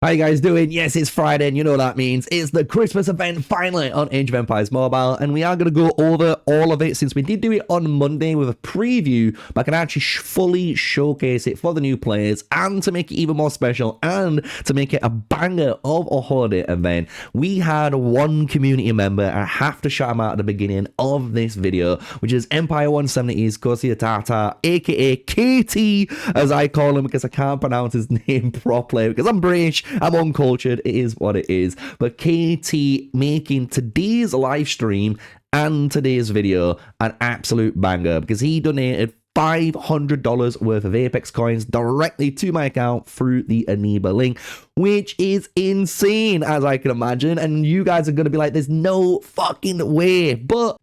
How you guys doing? Yes, it's Friday, and you know what that means. It's the Christmas event finally on Age of Empires Mobile, and we are going to go over all of it since we did do it on Monday with a preview, but I can actually fully showcase it for the new players and to make it even more special and to make it a banger of a holiday event. We had one community member, I have to shout him out at the beginning of this video, which is Empire 170's Kocicitata, aka KT, as I call him because I can't pronounce his name properly because I'm British. I'm uncultured, it is what it is. But KT making today's live stream and today's video an absolute banger because he donated $500 worth of Apex coins directly to my account through the Armyy link, which is insane, as I can imagine. And you guys are going to be like, there's no fucking way. But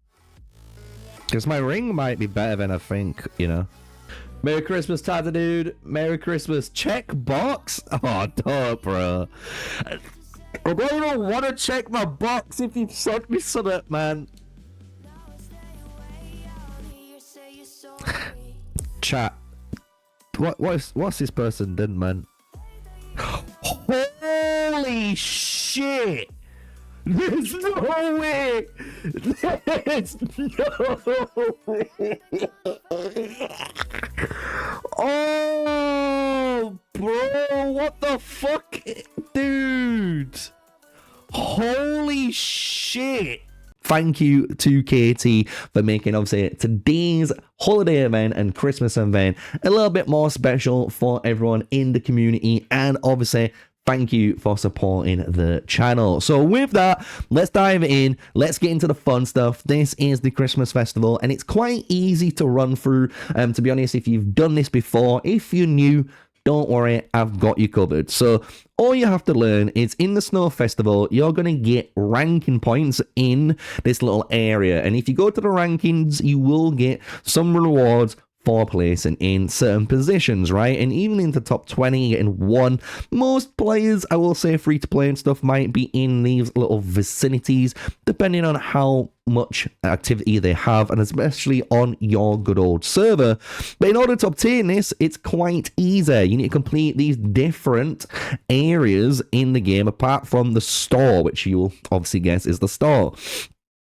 because my ring might be better than I think, you know. Merry Christmas, Tata dude. Merry Christmas. Check box. Oh, no, bro. I don't even want to check my box if you've sent me something, man. Chat. What's this person done, man? Holy shit! There's no way! There's no way! Oh, bro, what the fuck? Dude! Holy shit! Thank you to KT for making, obviously, today's holiday event and Christmas event a little bit more special for everyone in the community, and obviously, thank you for supporting the channel. So with that, let's dive in. Let's get into the fun stuff. This is the Christmas festival, and it's quite easy to run through. To be honest, if you've done this before, if you're new, don't worry, I've got you covered. So all you have to learn is in the Snow Festival, you're going to get ranking points in this little area. And if you go to the rankings, you will get some rewards for placing in certain positions, right? And even into top 20, getting one. Most players, I will say, free to play and stuff might be in these little vicinities, depending on how much activity they have, and especially on your good old server. But in order to obtain this, it's quite easy. You need to complete these different areas in the game, apart from the store, which you will obviously guess is the store.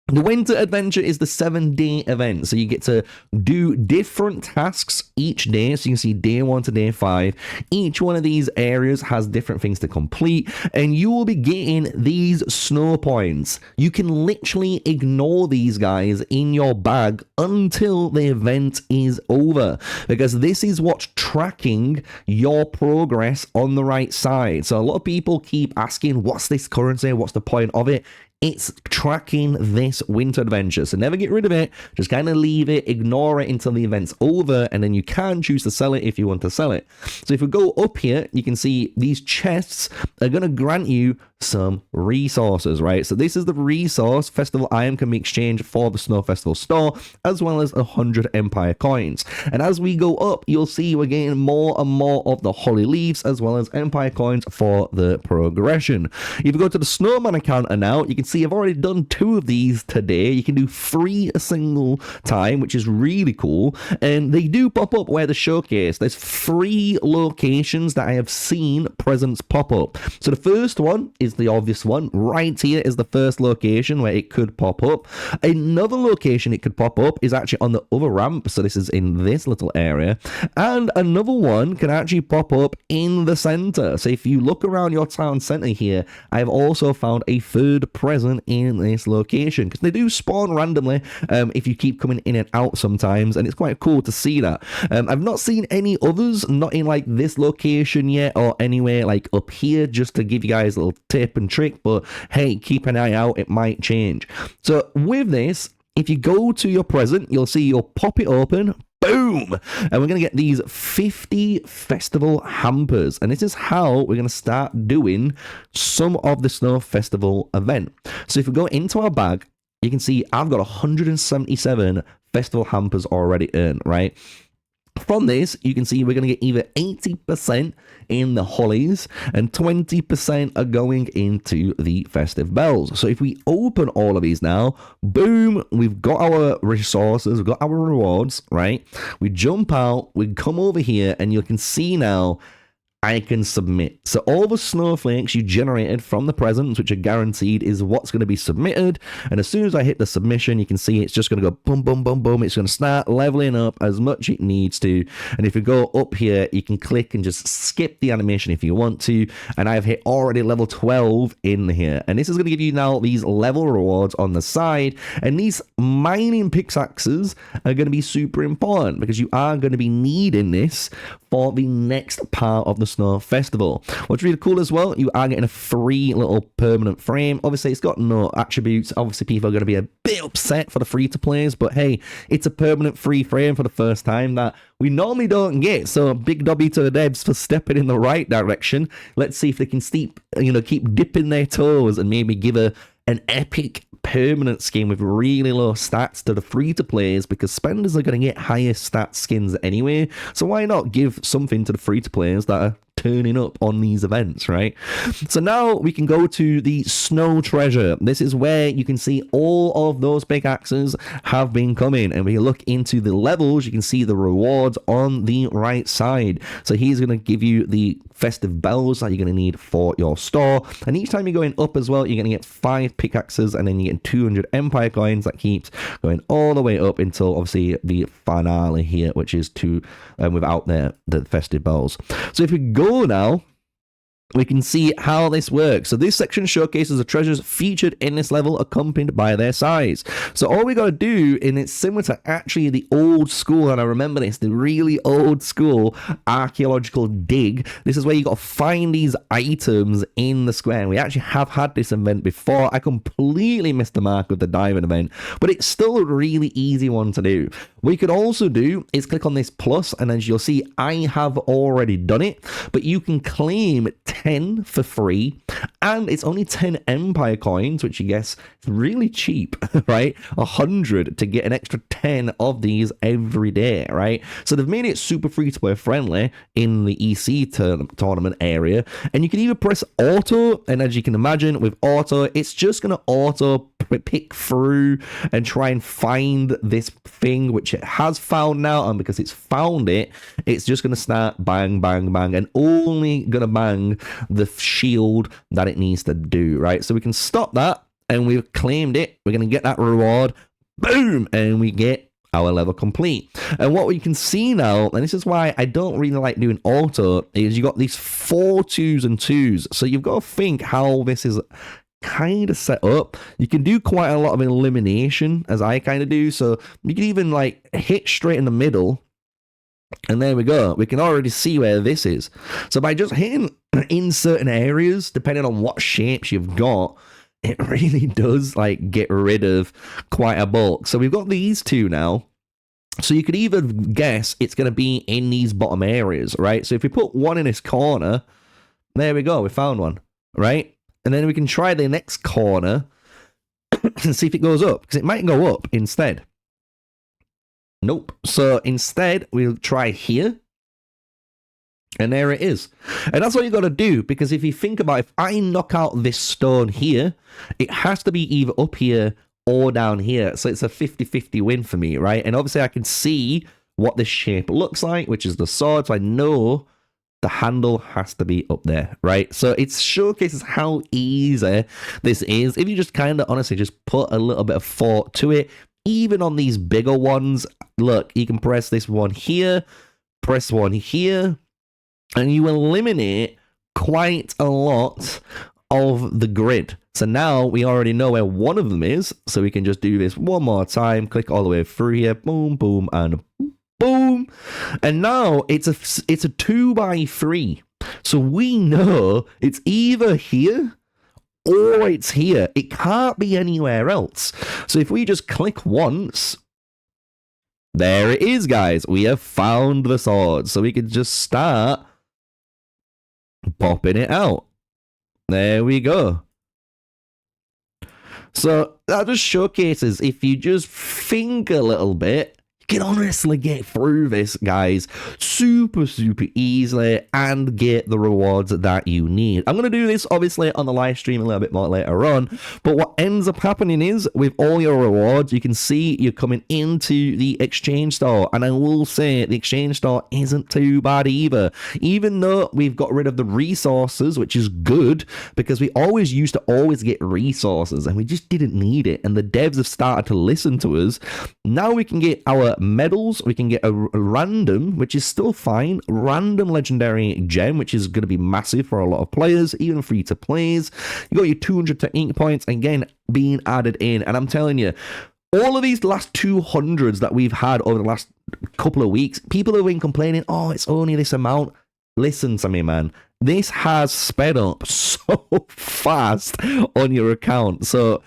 The winter adventure is the 7-day event, so you get to do different tasks each day. So you can see day 1 to day 5. Each one of these areas has different things to complete, and you will be getting these snow points. You can literally ignore these guys in your bag until the event is over, because this is what's tracking your progress on the right side. So a lot of people keep asking, what's this currency? What's the point of it? It's tracking this winter adventure, so never get rid of it. Just kind of leave it, ignore it until the event's over, and then you can choose to sell it if you want to sell it. So if we go up here, you can see these chests are going to grant you some resources, right? So this is the resource festival item can be exchanged for the Snow Festival store, as well as 100 Empire coins. And as we go up, you'll see we're getting more and more of the holly leaves, as well as Empire coins for the progression. If you go to the Snowman account now, you can see I've already done 2 of these today. You can do 3 a single time, which is really cool. And they do pop up where the showcase. There's 3 locations that I have seen presents pop up. So the first one is the obvious one. Right here is the first location where it could pop up. Another location it could pop up is actually on the other ramp. So this is in this little area. And another one can actually pop up in the center. So if you look around your town center here, I've also found a third present in this location, because they do spawn randomly if you keep coming in and out sometimes, and it's quite cool to see that. I've not seen any others, not in like this location yet or anywhere like up here, just to give you guys a little tip and trick, but hey, keep an eye out, it might change. So with this, if you go to your present, you'll see you'll pop it open, boom, and we're going to get these 50 festival hampers, and this is how we're going to start doing some of the Snow Festival event. So if we go into our bag, you can see I've got 177 festival hampers already earned, right? From this, you can see we're going to get either 80% in the hollies and 20% are going into the festive bells. So if we open all of these now, boom, we've got our resources, we've got our rewards, right? We jump out, we come over here, and you can see now I can submit. So all the snowflakes you generated from the presents, which are guaranteed, is what's going to be submitted. And as soon as I hit the submission, you can see it's just going to go boom, boom, boom, boom. It's going to start leveling up as much it needs to. And if you go up here, you can click and just skip the animation if you want to. And I've hit already level 12 in here. And this is going to give you now these level rewards on the side. And these mining pickaxes are going to be super important because you are going to be needing this for the next part of the Snow Festival. What's really cool as well, you are getting a free little permanent frame. Obviously, it's got no attributes. Obviously, people are going to be a bit upset for the free-to-plays, but hey, it's a permanent free frame for the first time that we normally don't get. So big W to the devs for stepping in the right direction. Let's see if they can keep dipping their toes and maybe give an epic permanent skin with really low stats to the free-to-players, because spenders are going to get higher stat skins anyway, so why not give something to the free-to-players that are turning up on these events, right? So now we can go to the Snow Treasure. This is where you can see all of those pickaxes have been coming, and when you look into the levels, you can see the rewards on the right side. So he's going to give you the festive bells that you're going to need for your store, and each time you're going up as well, you're going to get 5 pickaxes, and then you get 200 empire coins. That keeps going all the way up until obviously the finale here, which is without the festive bells. So if we go now, we can see how this works. So this section showcases the treasures featured in this level accompanied by their size. So all we got to do, and it's similar to actually the old school, and I remember this, the really old school archaeological dig. This is where you got to find these items in the square. And we actually have had this event before. I completely missed the mark with the diamond event, but it's still a really easy one to do. What you could also do is click on this plus, and as you'll see, I have already done it, but you can claim 10 for free, and it's only 10 empire coins, which I guess is really cheap, right? 100 to get an extra 10 of these every day, right? So they've made it super free to play friendly in the EC tournament area, and you can either press auto, and as you can imagine with auto, it's just going to auto pick through and try and find this thing, which it has found now, and because it's found it, it's just going to start bang, bang, bang, and only going to bang the shield that it needs to do, right? So we can stop that, and we've claimed it. We're going to get that reward, boom, and we get our level complete. And what we can see now, and this is why I don't really like doing auto, is you got these 4 2s and 2s. So you've got to think how this is kind of set up. You can do quite a lot of elimination, as I kind of do. So you can even like hit straight in the middle, and there we go. We can already see where this is. So by just hitting in certain areas, depending on what shapes you've got, it really does like get rid of quite a bulk. So we've got these 2 now. So you could even guess it's going to be in these bottom areas, right? So if we put one in this corner, there we go. We found one, right? And then we can try the next corner and see if it goes up, because it might go up instead. Nope. So instead, we'll try here. And there it is. And that's what you got to do, because if you think about it, if I knock out this stone here, it has to be either up here or down here. So it's a 50-50 win for me, right? And obviously I can see what this shape looks like, which is the sword. So I know the handle has to be up there, right? So it showcases how easy this is. If you just kind of honestly just put a little bit of thought to it, even on these bigger ones, look, you can press this one here, press one here, and you eliminate quite a lot of the grid. So now we already know where one of them is, so we can just do this one more time, click all the way through here, boom, boom, and boom. And now it's a 2x3. So we know it's either here or it's here. It can't be anywhere else. So if we just click once, there it is, guys. We have found the sword. So we can just start popping it out. There we go. So that just showcases, if you just think a little bit, You can honestly get through this, guys, super easily and get the rewards that you need. I'm going to do this, obviously, on the live stream a little bit more later on, but what ends up happening is, with all your rewards, you can see you're coming into the exchange store, and I will say the exchange store isn't too bad either, even though we've got rid of the resources, which is good, because we always used to always get resources, and we just didn't need it, and the devs have started to listen to us. Now we can get our medals, we can get a random, which is still fine, random legendary gem, which is going to be massive for a lot of players, even free to plays. You got your 200 technique points, again, being added in, and I'm telling you, all of these last 200s that we've had over the last couple of weeks, people have been complaining, oh, it's only this amount. Listen to me, man. This has sped up so fast on your account, so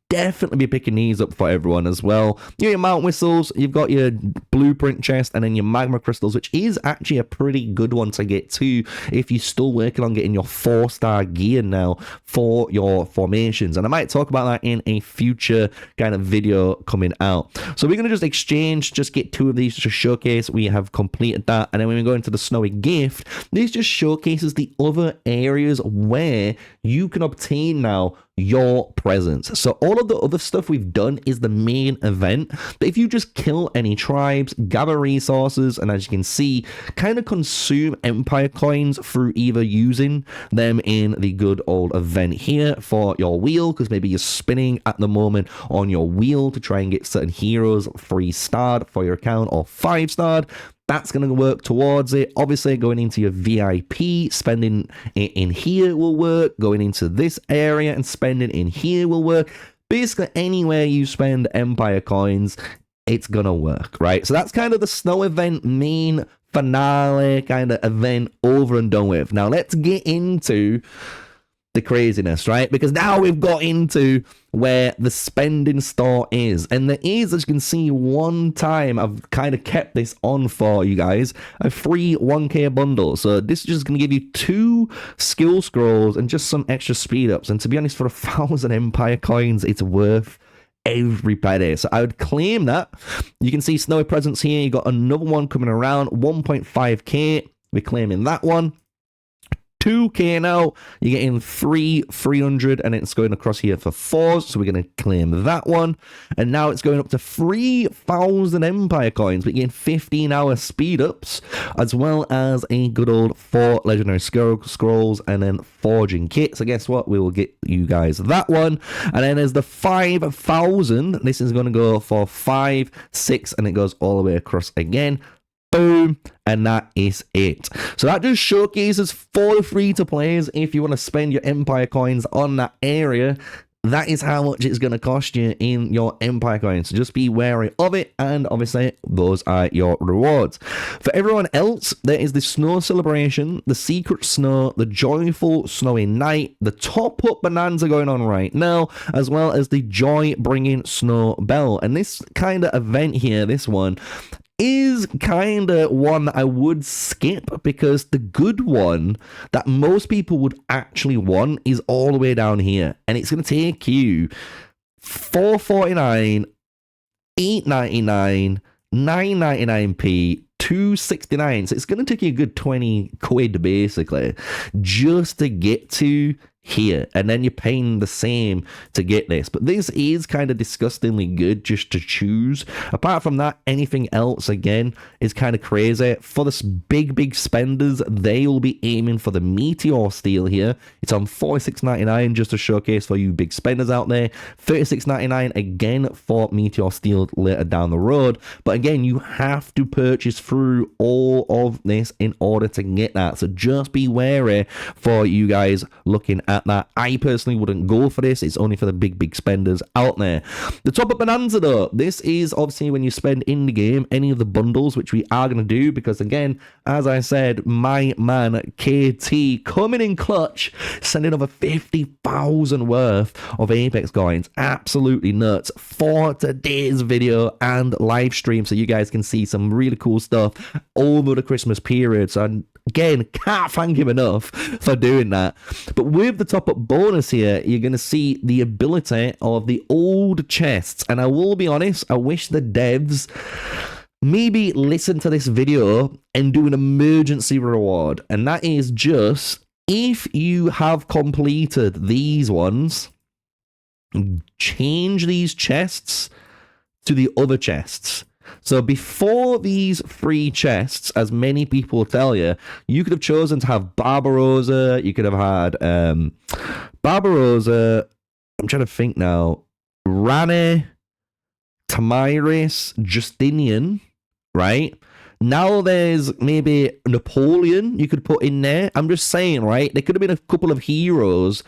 definitely be picking these up for everyone as well. Your mount whistles, you've got your blueprint chest, and then your magma crystals, which is actually a pretty good one to get to if you're still working on getting your 4-star gear now for your formations. And I might talk about that in a future kind of video coming out. So we're going to just exchange, just get 2 of these to showcase we have completed that. And then when we go into the snowy gift, this just showcases the other areas where you can obtain now your presents. So all of the other stuff we've done is the main event, but if you just kill any tribes, gather resources, and as you can see, kind of consume empire coins through either using them in the good old event here for your wheel, because maybe you're spinning at the moment on your wheel to try and get certain heroes 3-starred for your account or 5-starred. That's going to work towards it. Obviously, going into your VIP, spending in here will work. Going into this area and spending in here will work. Basically, anywhere you spend Empire coins, it's going to work, right? So that's kind of the snow event main finale kind of event over and done with. Now, let's get into the craziness, right? Because now we've got into where the spending store is, and there is, as you can see, one time I've kind of kept this on for you guys, a free 1k bundle. So this is just going to give you 2 skill scrolls and just some extra speed ups, and to be honest, for 1,000 empire coins, it's worth every penny. So I would claim that. You can see snowy presents here. You got another one coming around, 1.5k. We're claiming that one. 2k now, you're getting 300, and it's going across here for 4s, so we're going to claim that one. And now it's going up to 3,000 empire coins, but you're getting 15-hour speed ups, as well as a good old 4 legendary scrolls, and then forging kit. So guess what, we will get you guys that one. And then there's the 5,000, this is going to go for 5, 6, and it goes all the way across again. Boom, and that is it. So that just showcases for the free-to-players, if you want to spend your empire coins on that area, that is how much it's going to cost you in your empire coins. So just be wary of it, and obviously those are your rewards. For everyone else, there is the snow celebration, the secret snow, the joyful snowy night, the top-up bonanza going on right now, as well as the joy-bringing snow bell. And this kind of event here, this one, is kind of one that I would skip, because the good one that most people would actually want is all the way down here, and it's going to take you 4.49, 8.99, 9.99p, 2.69. So it's going to take you a good 20 quid basically just to get to here, and then you're paying the same to get this. But this is kind of disgustingly good just to choose. Apart from that, anything else again is kind of crazy. For the big spenders, they will be aiming for the meteor steel here. It's on 46.99 just to showcase for you big spenders out there. 36.99 again for meteor steel later down the road. But again, you have to purchase through all of this in order to get that, so just be wary for you guys looking at that. I personally wouldn't go for this. It's only for the big spenders out there. The top up bonanza though, this is obviously when you spend in the game any of the bundles, which we are going to do, because again, as I said, my man KT coming in clutch, sending over 50,000 worth of Apex coins. Absolutely nuts for today's video and live stream, so you guys can see some really cool stuff over the Christmas period. So again, can't thank him enough for doing that. But with the top up bonus here, you're going to see the ability of the old chests. And I will be honest, I wish the devs maybe listen to this video and do an emergency reward. And that is just, if you have completed these ones, change these chests to the other chests. So before these 3 chests, as many people tell you, you could have chosen to have Barbarossa, you could have had Barbarossa, I'm trying to think now, Rane, Tamiris, Justinian, right? Now there's maybe Napoleon you could put in there. I'm just saying, right? There could have been a couple of heroes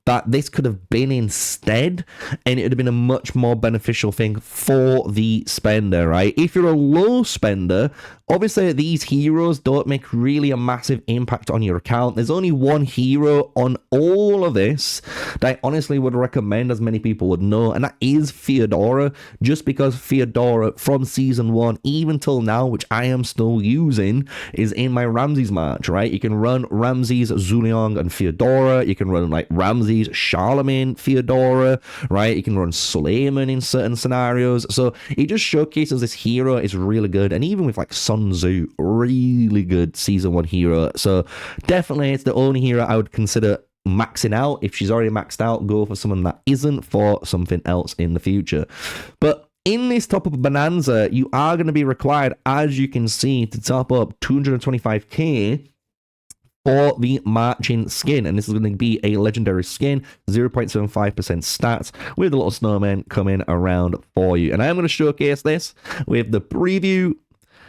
that this could have been instead, and it would have been a much more beneficial thing for the spender, right? If you're a low spender, obviously these heroes don't make really a massive impact on your account. There's only one hero on all of this that I honestly would recommend, as many people would know, and that is Theodora, just because Theodora from season 1 even till now, which I am still using, is in my Ramses match, right? You can run Ramses, Zuliang, and Theodora. You can run like Ramses, Charlemagne, Theodora, right? You can run Suleiman in certain scenarios. So it just showcases this hero is really good, and even with like Sun Tzu, really good season 1 hero. So definitely it's the only hero I would consider maxing out. If she's already maxed out, go for someone that isn't for something else in the future. But in this top up bonanza, you are going to be required, as you can see, to top up 225k for the marching skin, and this is going to be a legendary skin, 0.75% stats with a little snowman coming around for you. And I'm going to showcase this with the preview.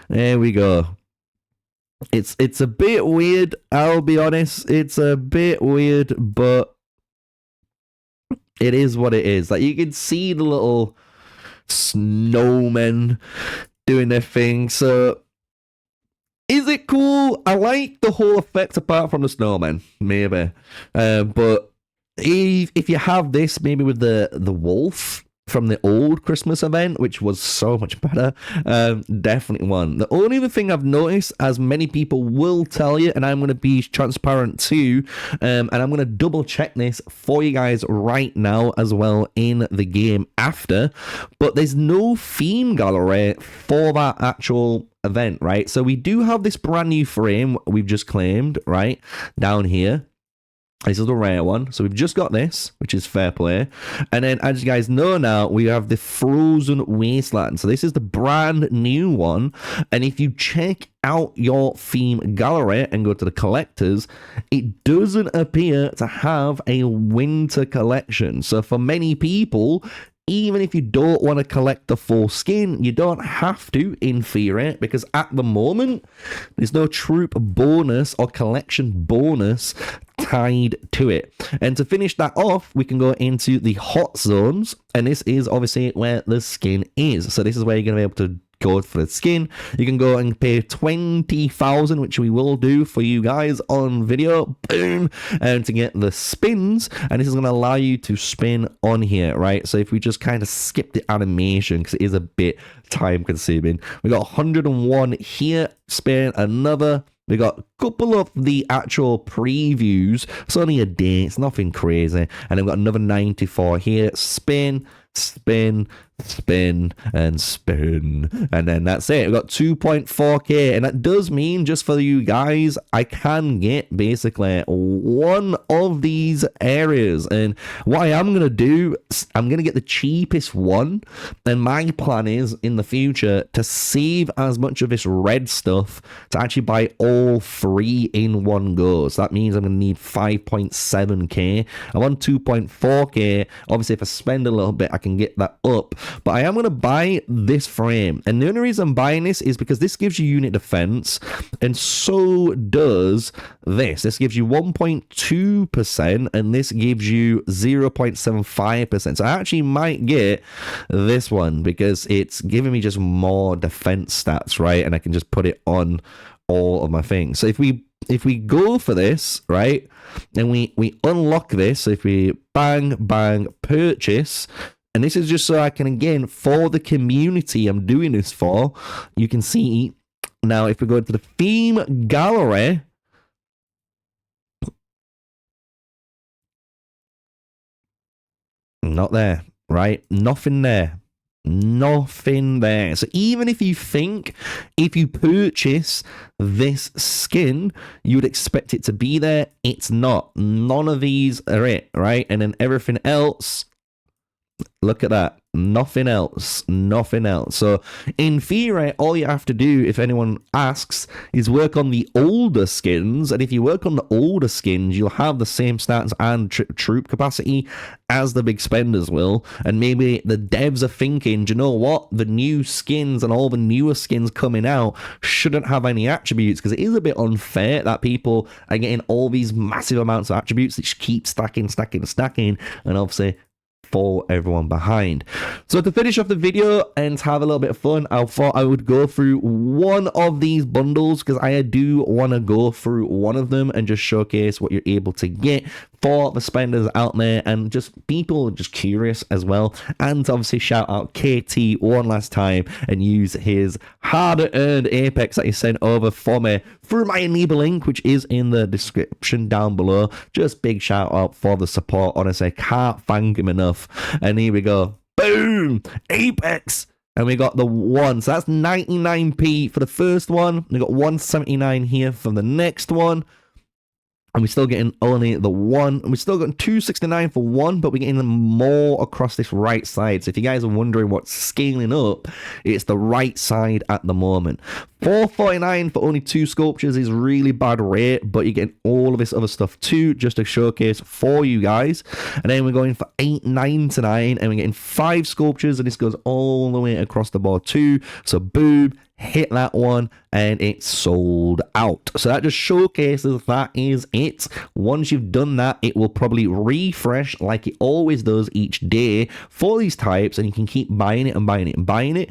There we go. It's a bit weird, I'll be honest. It's a bit weird, but it is what it is. Like, you can see the little snowmen doing their thing. So is it cool? I like the whole effect apart from the snowman, maybe. But if you have this maybe with the wolf from the old Christmas event, which was so much better, definitely one. The only other thing I've noticed, as many people will tell you, and I'm going to be transparent too, and I'm going to double check this for you guys right now as well in the game after, but there's no theme gallery for that actual event, right? So we do have this brand new frame we've just claimed, right, down here. This is the rare one. So we've just got this, which is fair play. And then, as you guys know now, we have the Frozen Wasteland. So this is the brand new one. And if you check out your theme gallery and go to the collectors, it doesn't appear to have a winter collection. So for many people, even if you don't want to collect the full skin, you don't have to, in theory, because at the moment, there's no troop bonus or collection bonus tied to it. And to finish that off, we can go into the hot zones, and this is obviously where the skin is. So this is where you're going to be able to go for the skin. You can go and pay 20,000, which we will do for you guys on video, boom, and to get the spins. And this is going to allow you to spin on here, right? So if we just kind of skip the animation, because it is a bit time consuming, we got 101 here, spin another. We got a couple of the actual previews. It's only a day, it's nothing crazy. And then we've got another 94 here, spin, spin, spin, and spin, and then that's it. We've got 2.4k, and that does mean, just for you guys, I can get basically one of these areas. And what I am going to do, I'm going to get the cheapest one, and my plan is in the future to save as much of this red stuff to actually buy all 3 in one go. So that means I'm going to need 5.7k. I'm on 2.4k. Obviously, if I spend a little bit, I can get that up. But I am going to buy this frame. And the only reason I'm buying this is because this gives you unit defense. And so does this. This gives you 1.2%. And this gives you 0.75%. So I actually might get this one because it's giving me just more defense stats, right? And I can just put it on all of my things. So if we go for this, right, and we unlock this, so if we bang, bang, purchase, and this is just so I can, again, for the community I'm doing this for, you can see, now if we go to the theme gallery, not there, right, nothing there. Nothing there. So even if you think, if you purchase this skin, you would expect it to be there, it's not. None of these are it, right? And then everything else, look at that. Nothing else. Nothing else. So in theory, all you have to do, if anyone asks, is work on the older skins. And if you work on the older skins, you'll have the same stats and troop capacity as the big spenders will. And maybe the devs are thinking, do you know what? The new skins and all the newer skins coming out shouldn't have any attributes, because it is a bit unfair that people are getting all these massive amounts of attributes that just keep stacking, and obviously for everyone behind. So to finish off the video and have a little bit of fun, I thought I would go through one of these bundles, because I do want to go through one of them and just showcase what you're able to get for the spenders out there, and just people just curious as well. And obviously shout out KT one last time and use his hard-earned Apex that he sent over for me through my enable link, which is in the description down below. Just big shout out for the support. Honestly, can't thank him enough. And here we go. Boom! Apex! And we got the one. So that's 99p for the first one. We got 179 here for the next one. And we're still getting only the one. We're still getting 269 for one, but we're getting more across this right side. So if you guys are wondering what's scaling up, it's the right side at the moment. 449 for only 2 sculptures is really bad rate, but you're getting all of this other stuff too, just to showcase for you guys. And then we're going for 899, and we're getting 5 sculptures, and this goes all the way across the board too. So boom, hit that one, and it's sold out. So that just showcases that is it. Once you've done that, it will probably refresh like it always does each day for these types, and you can keep buying it and buying it and buying it.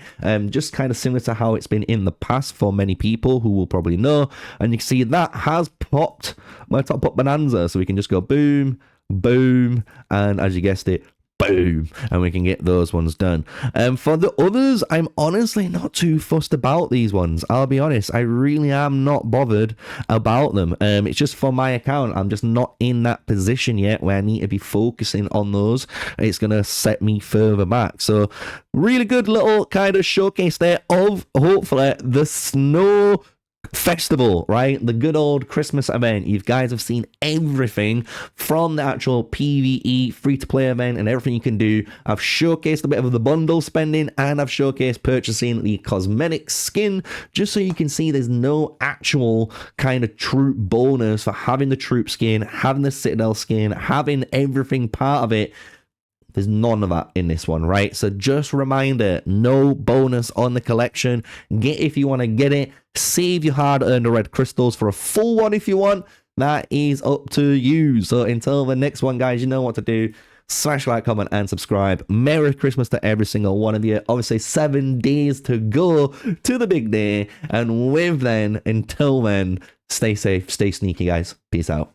Just kind of similar to how it's been in the past for many people who will probably know. And you can see that has popped my top up bonanza, so we can just go boom, boom, and as you guessed it, boom, and we can get those ones done. For the others, I'm honestly not too fussed about these ones. I'll be honest, I really am not bothered about them. It's just for my account. I'm just not in that position yet where I need to be focusing on those. It's gonna set me further back. So really good little kind of showcase there of hopefully the snow festival, right? The good old Christmas event. You guys have seen everything from the actual PvE free-to-play event and everything you can do. I've showcased a bit of the bundle spending, and I've showcased purchasing the cosmetic skin, just so you can see there's no actual kind of troop bonus for having the troop skin, having the citadel skin, having everything part of it. There's none of that in this one, right? So just reminder, no bonus on the collection. Get if you want to get it. Save your hard-earned red crystals for a full one if you want. That is up to you. So until the next one, guys, you know what to do. Smash like, comment, and subscribe. Merry Christmas to every single one of you. Obviously, 7 days to go to the big day. And with then, until then, stay safe, stay sneaky, guys. Peace out.